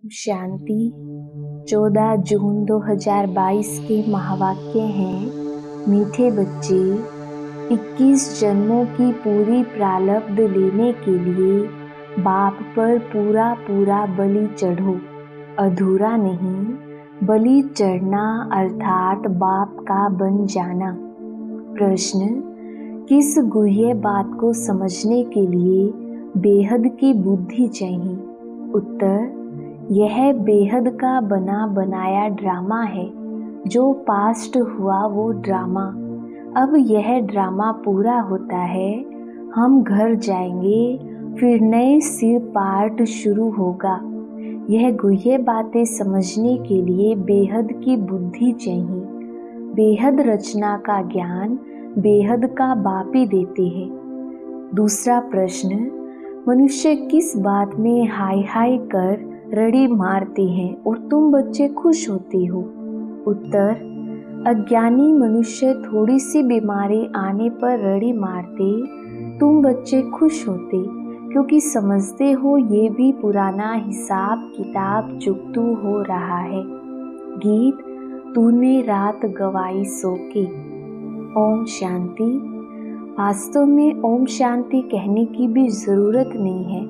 शांति 14 जून 2022 के महावाक्य हैं, मीठे बच्चे, 21 जन्मों की पूरी प्रारब्ध लेने के लिए बाप पर पूरा पूरा बलि चढ़ो। अधूरा नहीं, बलि चढ़ना अर्थात बाप का बन जाना। प्रश्न: किस गुह्य बात को समझने के लिए बेहद की बुद्धि चाहिए? उत्तर: यह बेहद का बना बनाया ड्रामा है। जो पास्ट हुआ वो ड्रामा। अब यह ड्रामा पूरा होता है, हम घर जाएंगे, फिर नए सिर पार्ट शुरू होगा। यह गुह्य बातें समझने के लिए बेहद की बुद्धि चाहिए। बेहद रचना का ज्ञान बेहद का बाप ही देते हैं। दूसरा प्रश्न: मनुष्य किस बात में हाय हाय कर रड़ी मारते हैं और तुम बच्चे खुश होते हो? उत्तर: अज्ञानी मनुष्य थोड़ी सी बीमारी आने पर रड़ी मारते, तुम बच्चे खुश होते, क्योंकि समझते हो ये भी पुराना हिसाब किताब चुकतू हो रहा है। गीत तूने रात गवाई सो के। ओम शांति। वास्तव में ओम शांति कहने की भी ज़रूरत नहीं है,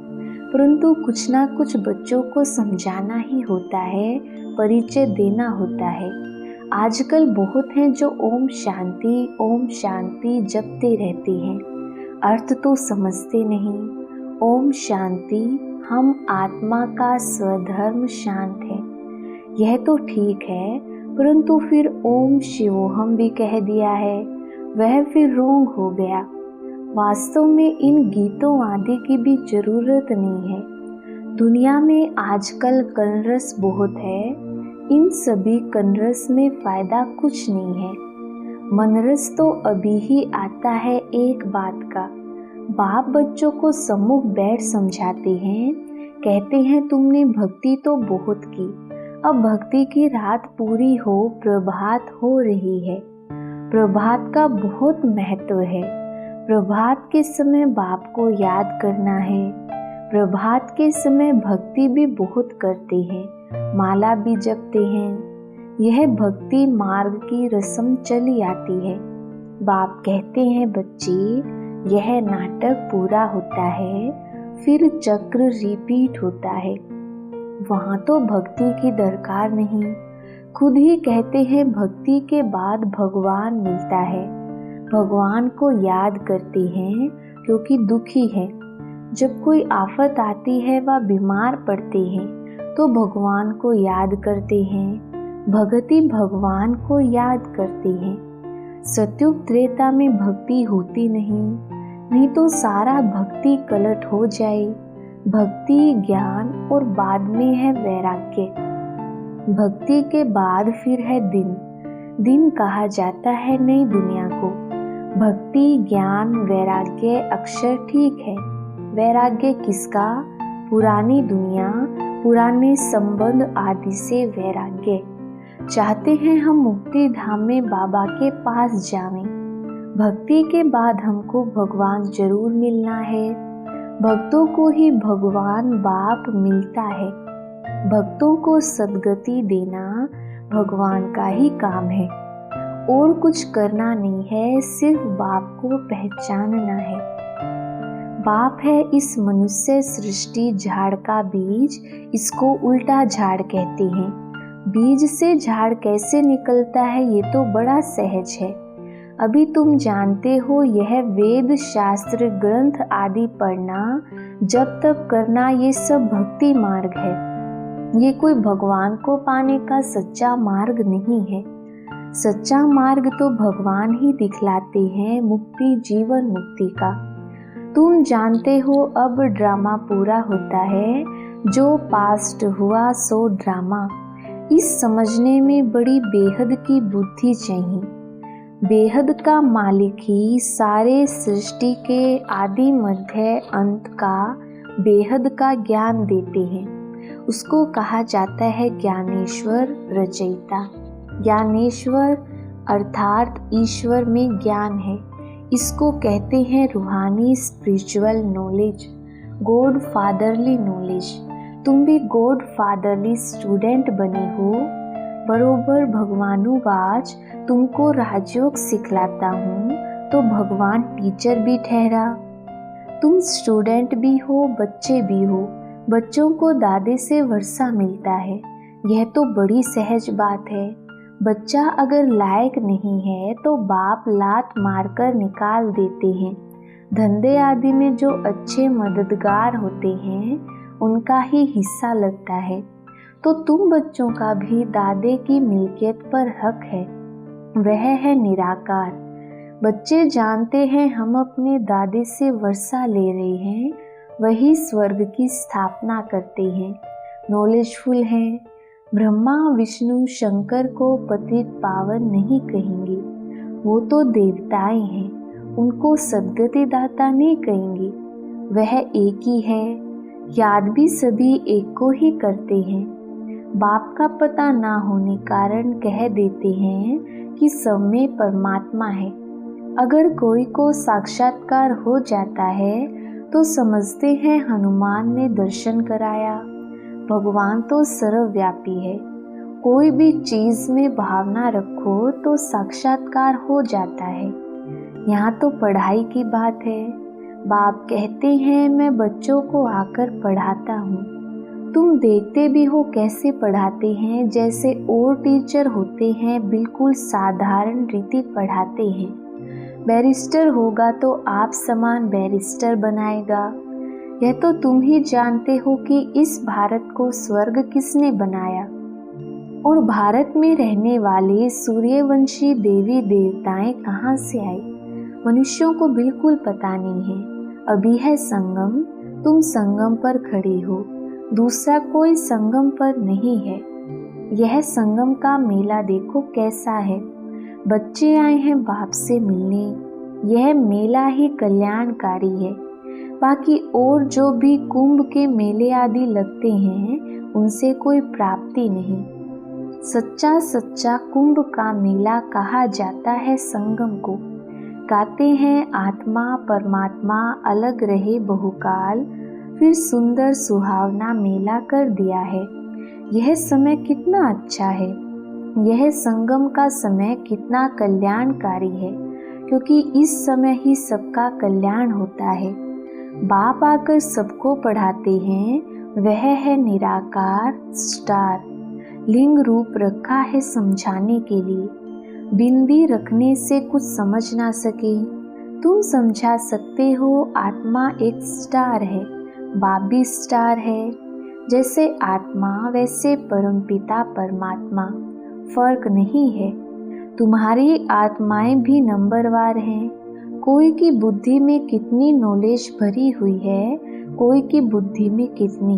परंतु कुछ ना कुछ बच्चों को समझाना ही होता है, परिचय देना होता है। आजकल बहुत हैं जो ओम शांति जपते रहते हैं, अर्थ तो समझते नहीं। ओम शांति, हम आत्मा का स्वधर्म शांत है, यह तो ठीक है, परंतु फिर ओम शिवोहम भी कह दिया है, वह फिर रोंग हो गया। वास्तव में इन गीतों आदि की भी जरूरत नहीं है। दुनिया में आजकल कलरस बहुत है, इन सभी कलरस में फायदा कुछ नहीं है। मनरस तो अभी ही आता है एक बात का। बाप बच्चों को सम्मुख बैठ समझाते हैं, कहते हैं तुमने भक्ति तो बहुत की, अब भक्ति की रात पूरी हो, प्रभात हो रही है। प्रभात का बहुत महत्व है। प्रभात के समय बाप को याद करना है। प्रभात के समय भक्ति भी बहुत करते हैं, माला भी जपते हैं। यह भक्ति मार्ग की रस्म चली आती है। बाप कहते हैं बच्चे, यह नाटक पूरा होता है, फिर चक्र रिपीट होता है। वहाँ तो भक्ति की दरकार नहीं। खुद ही कहते हैं भक्ति के बाद भगवान मिलता है। भगवान को याद करते हैं क्योंकि दुखी है। जब कोई आफत आती है व बीमार पड़ते हैं तो भगवान को याद करते हैं। भगति भगवान को याद करते हैं। सत्युग त्रेता में भक्ति होती नहीं तो सारा भक्ति कलट हो जाए। भक्ति ज्ञान और बाद में है वैराग्य। भक्ति के बाद फिर है दिन कहा जाता है नई दुनिया को। भक्ति ज्ञान वैराग्य अक्षर ठीक है। वैराग्य किसका? पुरानी दुनिया, पुराने संबंध आदि से वैराग्य। चाहते हैं हम मुक्ति धाम में बाबा के पास जावें। भक्ति के बाद हमको भगवान जरूर मिलना है। भक्तों को ही भगवान बाप मिलता है। भक्तों को सद्गति देना भगवान का ही काम है, और कुछ करना नहीं है, सिर्फ बाप को पहचानना है। बाप है इस मनुष्य सृष्टि झाड़ का बीज, इसको उल्टा झाड़ कहते हैं। बीज से झाड़ कैसे निकलता है ये तो बड़ा सहज है। अभी तुम जानते हो, यह वेद शास्त्र ग्रंथ आदि पढ़ना, जब तब करना, ये सब भक्ति मार्ग है। ये कोई भगवान को पाने का सच्चा मार्ग नहीं है। सच्चा मार्ग तो भगवान ही दिखलाते हैं, मुक्ति जीवन मुक्ति का। तुम जानते हो अब ड्रामा पूरा होता है, जो पास्ट हुआ सो ड्रामा। इस समझने में बड़ी बेहद की बुद्धि चाहिए। बेहद का मालिक ही सारे सृष्टि के आदि मध्य अंत का बेहद का ज्ञान देते हैं। उसको कहा जाता है ज्ञानेश्वर रचयिता। ज्ञानेश्वर अर्थात ईश्वर में ज्ञान है। इसको कहते हैं रूहानी spiritual knowledge, God fatherly knowledge. तुम भी गॉड फादरली स्टूडेंट बने हो। बरोबर भगवानुवाच तुमको राजयोग सिखलाता हूँ तो भगवान टीचर भी ठहरा। तुम स्टूडेंट भी हो, बच्चे भी हो। बच्चों को दादे से वर्षा मिलता है, यह तो बड़ी सहज बात है। बच्चा अगर लायक नहीं है तो बाप लात मारकर निकाल देते हैं। धंधे आदि में जो अच्छे मददगार होते हैं उनका ही हिस्सा लगता है। तो तुम बच्चों का भी दादे की मिल्कियत पर हक है, वह है निराकार। बच्चे जानते हैं हम अपने दादे से वर्षा ले रहे हैं, वही स्वर्ग की स्थापना करते हैं, नॉलेजफुल हैं। ब्रह्मा विष्णु शंकर को पतित पावन नहीं कहेंगे, वो तो देवताएं हैं, उनको सद्गति दाता नहीं कहेंगे। वह एक ही है, याद भी सभी एक को ही करते हैं। बाप का पता ना होने कारण कह देते हैं कि सब में परमात्मा है। अगर कोई को साक्षात्कार हो जाता है तो समझते हैं हनुमान ने दर्शन कराया। भगवान तो सर्वव्यापी है, कोई भी चीज में भावना रखो तो साक्षात्कार हो जाता है। यहाँ तो पढ़ाई की बात है। बाप कहते हैं मैं बच्चों को आकर पढ़ाता हूँ। तुम देखते भी हो कैसे पढ़ाते हैं, जैसे और टीचर होते हैं बिल्कुल साधारण रीति पढ़ाते हैं। बैरिस्टर होगा तो आप समान बैरिस्टर बनाएगा। यह तो तुम ही जानते हो कि इस भारत को स्वर्ग किसने बनाया और भारत में रहने वाले सूर्यवंशी देवी देवताएं कहाँ से आए, मनुष्यों को बिल्कुल पता नहीं है। अभी है संगम, तुम संगम पर खड़े हो, दूसरा कोई संगम पर नहीं है। यह संगम का मेला देखो कैसा है। बच्चे आए हैं बाप से मिलने, यह मेला ही कल्याणकारी है। बाकी और जो भी कुंभ के मेले आदि लगते हैं उनसे कोई प्राप्ति नहीं। सच्चा सच्चा कुंभ का मेला कहा जाता है संगम को। गाते हैं आत्मा परमात्मा अलग रहे बहुकाल, फिर सुंदर सुहावना मेला कर दिया है। यह समय कितना अच्छा है, यह संगम का समय कितना कल्याणकारी है, क्योंकि इस समय ही सबका कल्याण होता है। बाप आकर सबको पढ़ाते हैं, वह है निराकार स्टार। लिंग रूप रखा है समझाने के लिए, बिंदी रखने से कुछ समझ ना सके। तुम समझा सकते हो आत्मा एक स्टार है, बाप भी स्टार है। जैसे आत्मा वैसे परमपिता परमात्मा, फर्क नहीं है। तुम्हारी आत्माएं भी नंबरवार हैं। कोई की बुद्धि में कितनी नॉलेज भरी हुई है, कोई की बुद्धि में कितनी।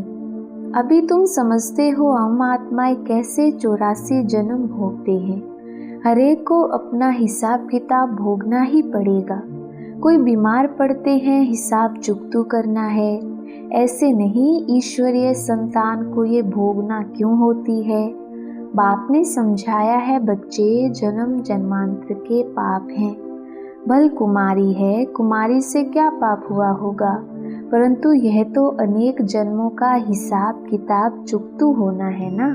अभी तुम समझते हो हम आत्माएं कैसे 84 जन्म भोगते हैं। हरेक को अपना हिसाब किताब भोगना ही पड़ेगा। कोई बीमार पड़ते हैं, हिसाब चुकतू करना है। ऐसे नहीं ईश्वरीय संतान को ये भोगना क्यों होती है। बाप ने समझाया है बच्चे जन्म जन्मांतर के पाप हैं। भल कुमारी है, कुमारी से क्या पाप हुआ होगा, परंतु यह तो अनेक जन्मों का हिसाब किताब चुकतू होना है ना।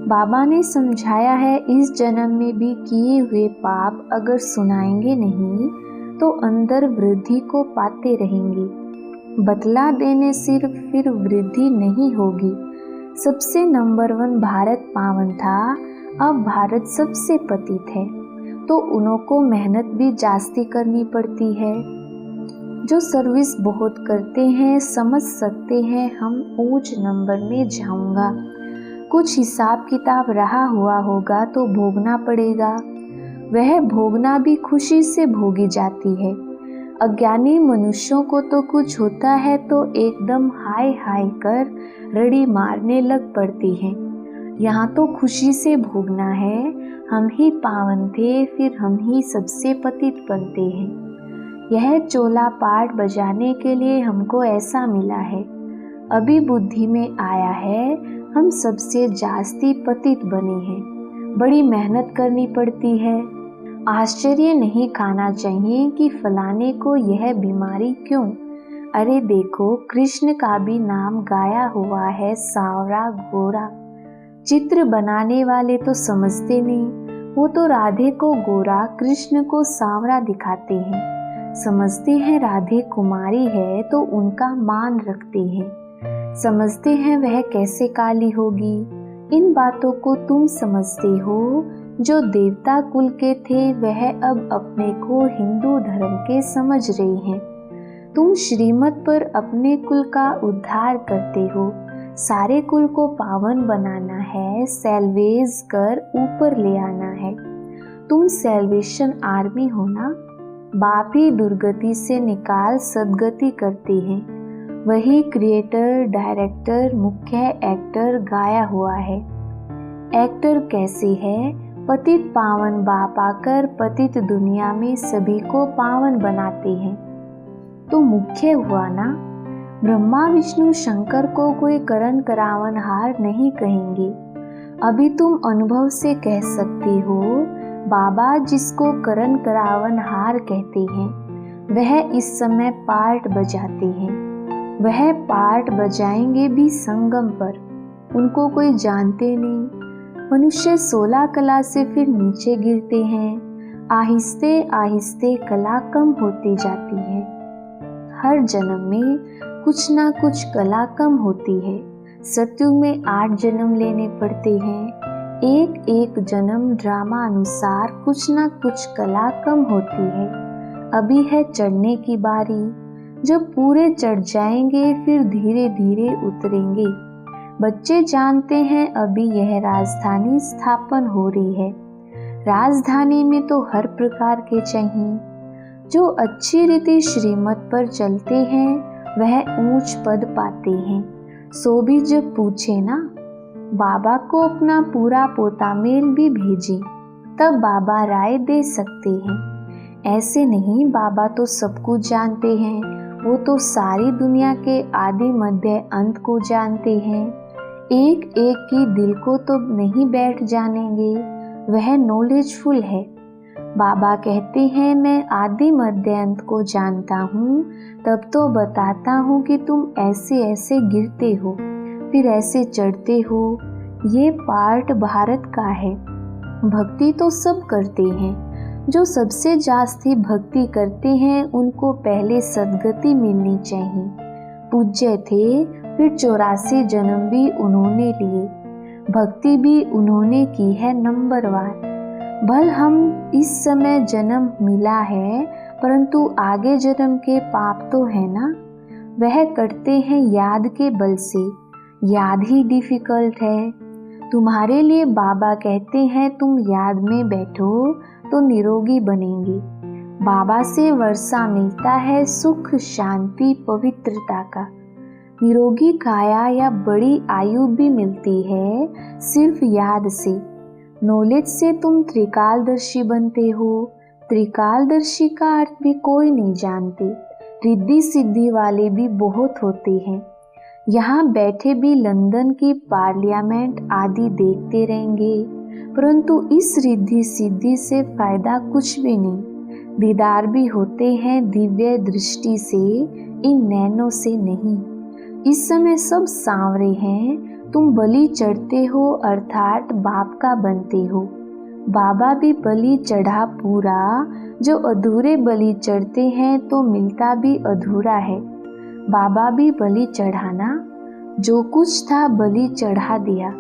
बाबा ने समझाया है इस जन्म में भी किए हुए पाप अगर सुनाएंगे नहीं तो अंदर वृद्धि को पाते रहेंगे। बतला देने सिर्फ फिर वृद्धि नहीं होगी। सबसे नंबर 1 भारत पावन था, अब भारत सबसे पतित है, तो उन्हों को मेहनत भी जास्ती करनी पड़ती है। जो सर्विस बहुत करते हैं समझ सकते हैं हम ऊंच नंबर में जाऊंगा। कुछ हिसाब किताब रहा हुआ होगा तो भोगना पड़ेगा, वह भोगना भी खुशी से भोगी जाती है। अज्ञानी मनुष्यों को तो कुछ होता है तो एकदम हाय हाय कर रड़ी मारने लग पड़ती हैं। यहाँ तो खुशी से भोगना है। हम ही पावन थे, फिर हम ही सबसे पतित बनते हैं। यह चोला पाट बजाने के लिए हमको ऐसा मिला है। अभी बुद्धि में आया है हम सबसे जास्ती पतित बने हैं। बड़ी मेहनत करनी पड़ती है। आश्चर्य नहीं खाना चाहिए कि फलाने को यह बीमारी क्यों। अरे देखो, कृष्ण का भी नाम गाया हुआ है सांवरा गोरा। चित्र बनाने वाले तो समझते नहीं, वो तो राधे को गोरा कृष्ण को सांवरा दिखाते हैं। समझते हैं राधे कुमारी है तो उनका मान रखते हैं। समझते हैं वह कैसे काली होगी। इन बातों को तुम समझते हो। जो देवता कुल के थे वह अब अपने को हिंदू धर्म के समझ रहे हैं। तुम श्रीमत पर अपने कुल का उद्धार करते हो। सारे कुल को पावन बनाना है, सेल्वेज कर ऊपर ले आना है। तुम सेल्वेशन आर्मी हो ना। बाप ही दुर्गति से निकाल सदगति करते हैं। वही क्रिएटर, डायरेक्टर, मुख्य एक्टर गाया हुआ है। एक्टर कैसे है? पतित पावन बाप आकर पतित दुनिया में सभी को पावन बनाते हैं। तो मुख्य हुआ ना। ब्रह्मा विष्णु शंकर को कोई करण करावन हार नहीं कहेंगे। अभी तुम अनुभव से कह सकते हो, बाबा जिसको करण करावन हार कहते हैं वह इस समय पार्ट बजाते हैं। वह पार्ट बजाएंगे भी संगम पर। उनको कोई जानते नहीं। मनुष्य 16 कला से फिर नीचे गिरते हैं। आहिस्ते आहिस्ते कला कम होती जाती है। हर जन्म में कुछ ना कुछ कला कम होती है। सत्युग में 8 जन्म लेने पड़ते हैं। एक एक जन्म ड्रामा अनुसार कुछ ना कुछ कला कम होती है। अभी है चढ़ने की बारी। जब पूरे चढ़ जाएंगे फिर धीरे धीरे उतरेंगे। बच्चे जानते हैं अभी यह राजधानी स्थापन हो रही है। राजधानी में तो हर प्रकार के चाहिए। जो अच्छी रीति श्रीमत पर चलते हैं वह ऊंच पद पाते हैं। सो भी जब पूछे ना, बाबा को अपना पूरा पोता मेल भी भेजी, तब बाबा राय दे सकते हैं। ऐसे नहीं, बाबा तो सब कुछ जानते हैं। वो तो सारी दुनिया के आदि मध्य अंत को जानते हैं। एक एक की दिल को तो नहीं बैठ जानेंगे। वह नॉलेजफुल है। बाबा कहते हैं मैं आदि मध्य अंत को जानता हूँ, तब तो बताता हूँ कि तुम ऐसे ऐसे गिरते हो फिर ऐसे चढ़ते हो। ये पार्ट भारत का है। भक्ति तो सब करते हैं। जो सबसे जास्ती भक्ति करते हैं उनको पहले सदगति मिलनी चाहिए। पूज्य थे, फिर 84 जन्म भी उन्होंने लिए। भक्ति भी उन्होंने की है नंबर 1। भल हम इस समय जन्म मिला है, परंतु आगे जन्म के पाप तो है ना। वह करते हैं याद के बल से। याद ही डिफिकल्ट है। तुम्हारे लिए बाबा कहते हैं तुम याद में बैठो तो निरोगी बनेंगे। बाबा से वर्षा मिलता है सुख, शांति, पवित्रता का। निरोगी काया या बड़ी आयु भी मिलती है सिर्फ याद से। नॉलेज से तुम त्रिकालदर्शी बनते हो। त्रिकालदर्शी का अर्थ भी कोई नहीं जानते। रिद्धि सिद्धि वाले भी बहुत होते हैं। यहाँ बैठे भी लंदन की पार्लियामेंट आदि देखते रहेंगे, परंतु इस रिद्धि सिद्धि से फायदा कुछ भी नहीं। दीदार भी होते हैं दिव्य दृष्टि से, इन नैनों से नहीं। इस समय सब सांवरे हैं। तुम बलि चढ़ते हो अर्थात बाप का बनते हो। बाबा भी बलि चढ़ा पूरा। जो अधूरे बलि चढ़ते हैं तो मिलता भी अधूरा है। बाबा भी बलि चढ़ाना। जो कुछ था बलि चढ़ा दिया।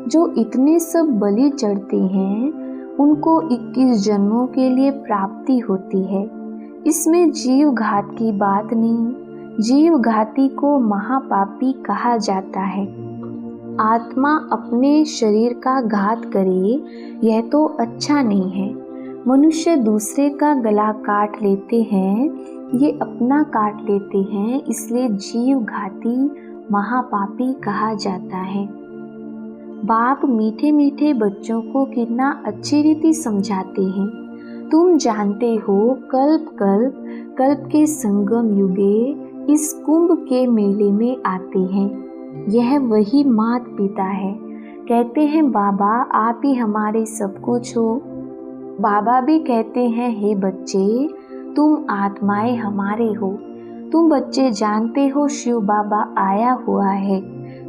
जो इतने सब बलि चढ़ते हैं उनको 21 जन्मों के लिए प्राप्ति होती है। इसमें जीव घात की बात नहीं। जीव घाती को महापापी कहा जाता है। आत्मा अपने शरीर का घात करे यह तो अच्छा नहीं है। मनुष्य दूसरे का गला काट लेते हैं, ये अपना काट लेते हैं, इसलिए जीव घाती महापापी कहा जाता है। बाप मीठे मीठे बच्चों को कितना अच्छी रीति समझाते हैं। तुम जानते हो कल्प कल्प कल्प के संगम युगे इस कुंभ के मेले में आते हैं। यह वही मात पिता है। कहते हैं बाबा आप ही हमारे सब कुछ हो। बाबा भी कहते हैं हे बच्चे तुम आत्माएं हमारे हो। तुम बच्चे जानते हो शिव बाबा आया हुआ है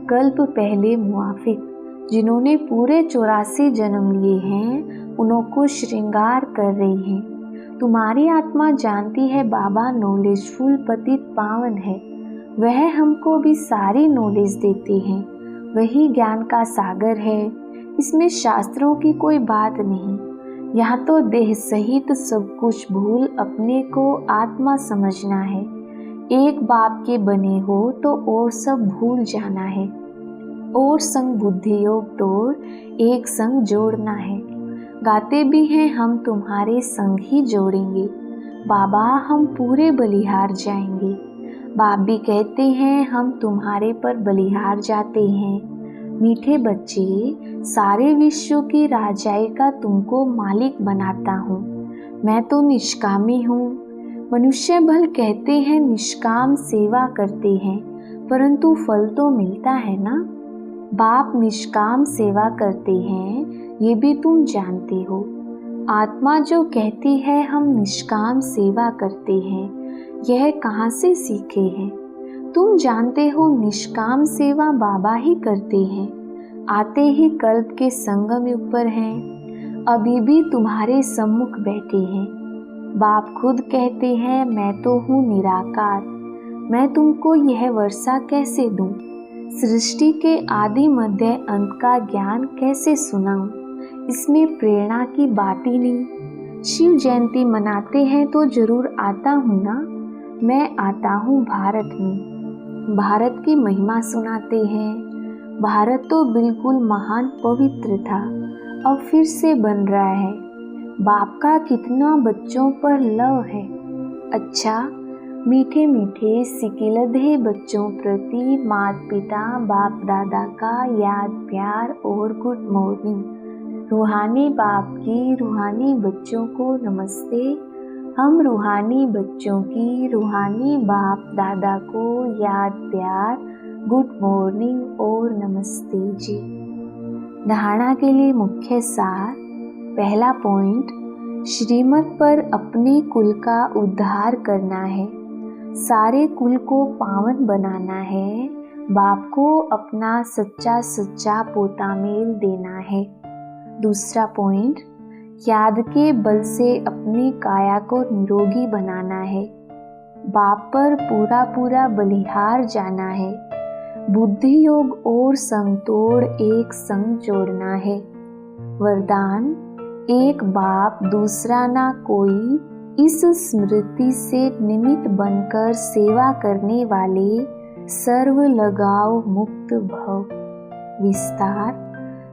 कल्प पहले मुआफिक, जिन्होंने पूरे 84 जन्म लिए हैं उनको श्रृंगार कर रही हैं। तुम्हारी आत्मा जानती है बाबा नॉलेजफुल पतित पावन है, वह हमको भी सारी नॉलेज देते हैं। वही ज्ञान का सागर है, इसमें शास्त्रों की कोई बात नहीं। यहाँ तो देह सहित सब कुछ भूल अपने को आत्मा समझना है। एक बाप के बने हो तो और सब भूल जाना है, और संग बुद्धि योग तोड़ एक संग जोड़ना है। गाते भी हैं हम तुम्हारे संग ही जोड़ेंगे, बाबा हम पूरे बलिहार जाएंगे। बाप भी कहते हैं हम तुम्हारे पर बलिहार जाते हैं। मीठे बच्चे, सारे विश्व की राजाई का तुमको मालिक बनाता हूँ। मैं तो निष्कामी हूँ। मनुष्य भल कहते हैं निष्काम सेवा करते हैं, परंतु फल तो मिलता है ना। बाप निष्काम सेवा करते हैं, ये भी तुम जानते हो। आत्मा जो कहती है हम निष्काम सेवा करते हैं, यह कहाँ से सीखे हैं? तुम जानते हो निष्काम सेवा बाबा ही करते हैं। आते ही कल्प के संगम ऊपर हैं, अभी भी तुम्हारे सम्मुख बैठे हैं। बाप खुद कहते हैं मैं तो हूँ निराकार, मैं तुमको यह वर्षा कैसे दूं? सृष्टि के आदि मध्य अंत का ज्ञान कैसे सुनाऊं? इसमें प्रेरणा की बात ही नहीं। शिव जयंती मनाते हैं तो जरूर आता हूँ ना। मैं आता हूँ भारत में, भारत की महिमा सुनाते हैं। भारत तो बिल्कुल महान पवित्र था, अब फिर से बन रहा है। बाप का कितना बच्चों पर लव है। अच्छा, मीठे मीठे सिकिलधे बच्चों प्रति माता पिता बाप दादा का याद प्यार और गुड मॉर्निंग। रूहानी बाप की रूहानी बच्चों को नमस्ते। हम रूहानी बच्चों की रूहानी बाप दादा को याद प्यार गुड मॉर्निंग और नमस्ते जी। धारणा के लिए मुख्य सार। पहला पॉइंट, श्रीमत पर अपने कुल का उद्धार करना है, सारे कुल को पावन बनाना है, बाप को अपना सच्चा सच्चा पोता मेल देना है। दूसरा पॉइंट, याद के बल से अपनी काया को निरोगी बनाना है, बाप पर पूरा पूरा बलिहार जाना है, बुद्धि योग और संतोड़ एक संग जोड़ना है। वरदान, एक बाप दूसरा ना कोई, इस स्मृति से निमित्त बनकर सेवा करने वाले सर्व लगाव मुक्त भव। विस्तार,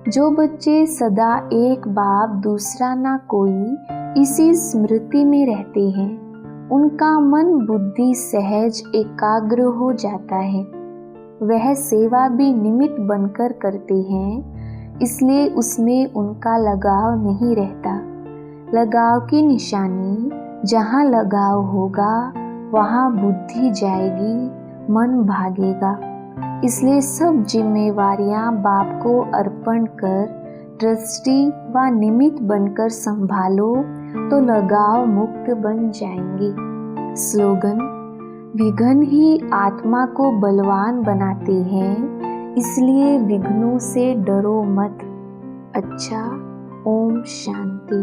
जो बच्चे सदा एक बाप दूसरा ना कोई इसी स्मृति में रहते हैं, उनका मन बुद्धि सहज एकाग्र हो जाता है। वह सेवा भी निमित्त बनकर करते हैं, इसलिए उसमें उनका लगाव नहीं रहता। लगाव की निशानी, जहाँ लगाव होगा वहाँ बुद्धि जाएगी, मन भागेगा। इसलिए सब जिम्मेवारियाँ बाप को अर्पण कर ट्रस्टी व निमित्त बनकर संभालो तो लगाव मुक्त बन जाएंगे। स्लोगन, विघ्न ही आत्मा को बलवान बनाते हैं, इसलिए विघ्नों से डरो मत। अच्छा, ओम शांति।